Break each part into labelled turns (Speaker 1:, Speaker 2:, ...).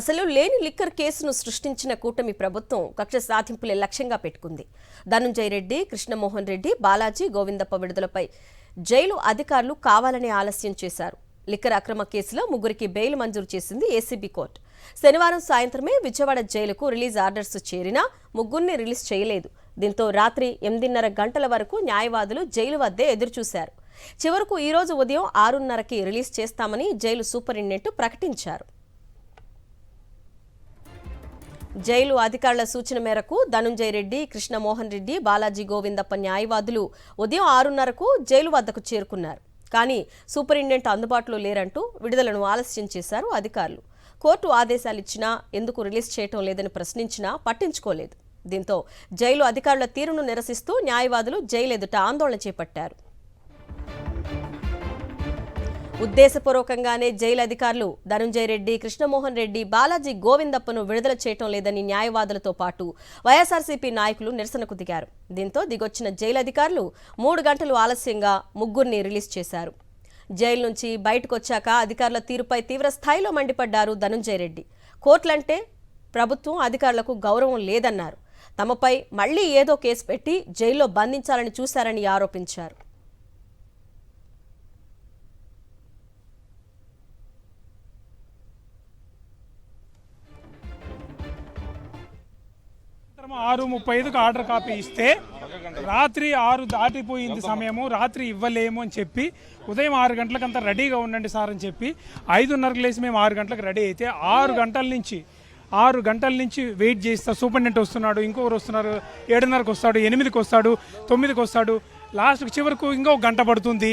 Speaker 1: అసలు లేని లిక్కర్ కేసును సృష్టించిన కూటమి ప్రభుత్వం కక్ష సాధింపులే లక్ష్యంగా పెట్టుకుంది. ధనుంజయ రెడ్డి, కృష్ణమోహన్ రెడ్డి, బాలాజీ, గోవిందప్ప విడుదలపై జైలు అధికారులు కావాలని ఆలస్యం చేశారు. లిక్కర్ అక్రమ కేసులో ముగ్గురికి బెయిల్ మంజూరు చేసింది ఏసీబీ కోర్టు. శనివారం సాయంత్రమే విజయవాడ జైలుకు రిలీజ్ ఆర్డర్స్ చేరినా ముగ్గురిని రిలీజ్ చేయలేదు. దీంతో రాత్రి 8:30 గంటల వరకు న్యాయవాదులు జైలు వద్దే ఎదురుచూశారు. చివరకు ఈ రోజు ఉదయం 6:30కి రిలీజ్ చేస్తామని జైలు సూపరింటెండెంట్ ప్రకటించారు. జైలు అధికారుల సూచన మేరకు ధనుంజయ రెడ్డి, కృష్ణమోహన్ రెడ్డి, బాలాజీ, గోవిందప్ప న్యాయవాదులు ఉదయం 6:30కు జైలు వద్దకు చేరుకున్నారు. కానీ సూపరింటెండెంట్ అందుబాటులో లేరంటూ విడుదలను ఆలస్యం చేశారు అధికారులు. కోర్టు ఆదేశాలిచ్చినా ఎందుకు రిలీజ్ చేయటం లేదని ప్రశ్నించినా పట్టించుకోలేదు. దీంతో జైలు అధికారుల తీరును నిరసిస్తూ న్యాయవాదులు జైలు ఎదుట ఆందోళన చేపట్టారు. ఉద్దేశపూర్వకంగానే జైలు అధికారులు ధనుంజయ రెడ్డి, కృష్ణమోహన్ రెడ్డి, బాలాజీ, గోవిందప్పను విడుదల చేయటం లేదని న్యాయవాదులతో పాటు వైఎస్ఆర్సీపీ నాయకులు నిరసనకు దిగారు. దీంతో దిగొచ్చిన జైలు అధికారులు 3 గంటలు ఆలస్యంగా ముగ్గురిని రిలీజ్ చేశారు. జైలు నుంచి బయటకు వచ్చాక అధికారుల తీరుపై తీవ్ర స్థాయిలో మండిపడ్డారు ధనుంజయ రెడ్డి. కోర్టులంటే ప్రభుత్వం, అధికారులకు గౌరవం లేదన్నారు. తమపై మళ్లీ ఏదో కేసు పెట్టి జైల్లో బంధించాలని చూశారని ఆరోపించారు.
Speaker 2: ఆరు 35కు ఆర్డర్ కాపీ ఇస్తే రాత్రి 6 దాటిపోయింది సమయము, రాత్రి ఇవ్వలేము అని చెప్పి ఉదయం 6 గంటలకంతా రెడీగా ఉండండి సార్ అని చెప్పి 5:30కు లేచి మేము 6 గంటలకు రెడీ అయితే 6 గంటల నుంచి వెయిట్ చేస్తా. సూపరింటెండెంట్ వస్తున్నాడు, ఇంకొకరు వస్తున్నారు, 7:30కు వస్తాడు, 8కి వస్తాడు, 9కి వస్తాడు, లాస్ట్కి చివరకు ఇంకో గంట పడుతుంది.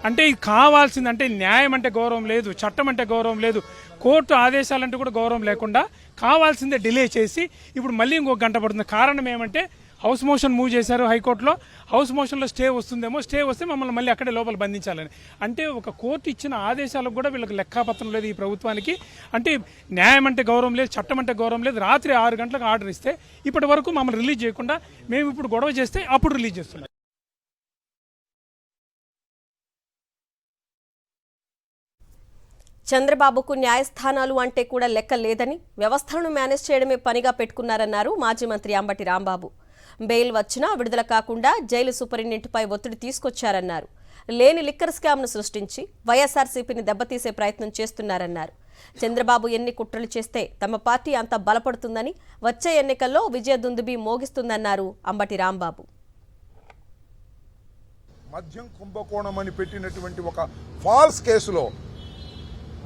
Speaker 2: అంటే ఇది కావాల్సింది. అంటే న్యాయం అంటే గౌరవం లేదు, చట్టం అంటే గౌరవం లేదు, కోర్టు ఆదేశాలంటే కూడా గౌరవం లేకుండా కావాల్సిందే డిలే చేసి ఇప్పుడు మళ్ళీ ఇంకొక గంట పడుతుంది. కారణం ఏమంటే హౌస్ మోషన్ మూవ్ చేశారు హైకోర్టులో. హౌస్ మోషన్లో స్టే వస్తుందేమో, స్టే వస్తే మమ్మల్ని మళ్ళీ అక్కడే లోపల బంధించాలని. అంటే ఒక కోర్టు ఇచ్చిన ఆదేశాలకు కూడా వీళ్ళకి లెక్కాపత్రం లేదు ఈ ప్రభుత్వానికి. అంటే న్యాయం అంటే గౌరవం లేదు, చట్టం అంటే గౌరవం లేదు. రాత్రి 6 గంటలకు ఆర్డర్ ఇస్తే ఇప్పటి వరకు మమ్మల్ని రిలీజ్ చేయకుండా మేము ఇప్పుడు గొడవ చేస్తే అప్పుడు రిలీజ్ చేస్తున్నాం.
Speaker 1: చంద్రబాబుకు న్యాయస్థానాలు అంటే కూడా లెక్క లేదని, వ్యవస్థలను మేనేజ్ చేయడమే పనిగా పెట్టుకున్నారన్నారు మాజీ మంత్రి అంబటి రాంబాబు. బెయిల్ వచ్చినా విడుదల కాకుండా జైలు సూపరింటెండెంట్పై ఒత్తిడి తీసుకొచ్చారన్నారు. లేని లిక్కర్ స్కామ్ను సృష్టించి వైఎస్ఆర్సీపీని దెబ్బతీసే ప్రయత్నం చేస్తున్నారన్నారు. చంద్రబాబు ఎన్ని కుట్రలు చేస్తే తమ పార్టీ అంత బలపడుతుందని, వచ్చే ఎన్నికల్లో విజయ దుందుబి మోగిస్తుందన్నారు అంబటి రాంబాబు.
Speaker 3: మద్యం కుంభకోణం అని పెట్టినటువంటి ఒక ఫాల్స్ కేసులో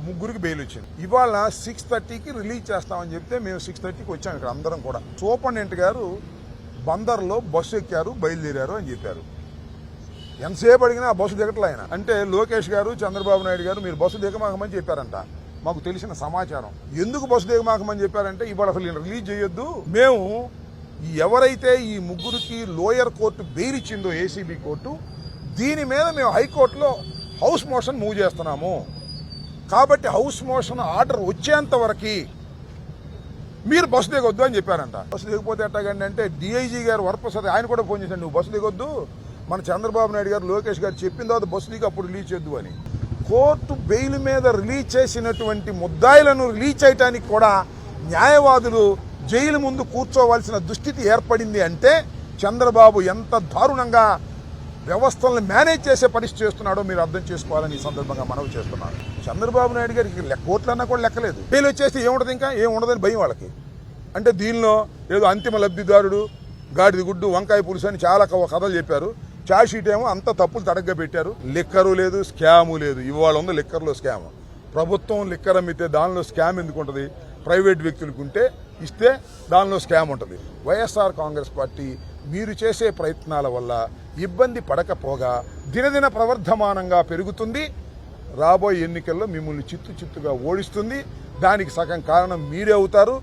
Speaker 3: ముగ్గురికి బెయిల్ వచ్చింది. ఇవాళ 6:30కి రిలీజ్ చేస్తామని చెప్తే మేము 6:30కి వచ్చాం. ఇక్కడ అందరం కూడా సూపరింటెండెంట్ గారు బందర్లో బస్సు ఎక్కారు, బయలుదేరారు అని చెప్పారు. ఎంతసేపు అడిగినా ఆ బస్సు దిగట్లే ఆయన. అంటే లోకేష్ గారు, చంద్రబాబు నాయుడు గారు మీరు బస్సు దిగమాకమని చెప్పారంట. మాకు తెలిసిన సమాచారం. ఎందుకు బస్సు దిగమాకమని చెప్పారంటే ఇవాళ అసలు రిలీజ్ చేయొద్దు, మేము ఎవరైతే ఈ ముగ్గురికి లోయర్ కోర్టు బెయిల్ ఇచ్చిందో ఏసీబీ కోర్టు, దీని మీద మేము హైకోర్టులో హౌస్ మోషన్ మూవ్ చేస్తున్నాము. కాబట్టి హౌస్ మోషన్ ఆర్డర్ వచ్చేంత వరకు మీరు బస్సు దిగొద్దు అని చెప్పారంట. బస్సు దిగపోతే ఎట్టాగండి అంటే డిఐజీ గారు వరప్రసాద్ ఆయన కూడా ఫోన్ చేశాడు, నువ్వు బస్సు దిగొద్దు, మన చంద్రబాబు నాయుడు గారు, లోకేష్ గారు చెప్పిన తర్వాత బస్సు దిగి అప్పుడు రిలీజ్ చేయొద్దు అని. కోర్టు బెయిల్ మీద రిలీజ్ చేసినటువంటి ముద్దాయిలను రిలీజ్ చేయడానికి కూడా న్యాయవాదులు జైలు ముందు కూర్చోవలసిన దుస్థితి ఏర్పడింది. అంటే చంద్రబాబు ఎంత దారుణంగా వ్యవస్థలను మేనేజ్ చేసే పరిస్థితి చేస్తున్నాడో మీరు అర్థం చేసుకోవాలని ఈ సందర్భంగా మనవి చేస్తున్నాను. చంద్రబాబు నాయుడు గారికి కోర్టులన్నా కూడా లెక్కలేదు. బెయిల్ వచ్చేస్తే ఏముండదు, ఇంకా ఏముండదని భయం వాళ్ళకి. అంటే దీనిలో ఏదో అంతిమ లబ్ధిదారుడు, గాడిది గుడ్డు, వంకాయ పులుసు అని చాలా కథలు చెప్పారు. ఛార్జ్ షీట్ ఏమో అంత తప్పులు తడగ్గా పెట్టారు. లిక్కరు లేదు, స్కాము లేదు. ఇవాళ ఉంది లిక్కర్లో స్కామ్. ప్రభుత్వం లిక్కర్ అమ్మితే దానిలో స్కామ్ ఎందుకు ఉంటుంది? ప్రైవేట్ వ్యక్తులకు ఉంటే ఇస్తే దానిలో స్కామ్ ఉంటుంది. వైఎస్ఆర్ కాంగ్రెస్ పార్టీ మీరు చేసే ప్రయత్నాల వల్ల ఇబ్బంది పడకపోగా దినదిన ప్రవర్ధమానంగా పెరుగుతుంది. రాబోయే ఎన్నికల్లో మిమ్మల్ని చిత్తుగా ఓడిస్తుంది. దానికి సగం కారణం మీరే అవుతారు.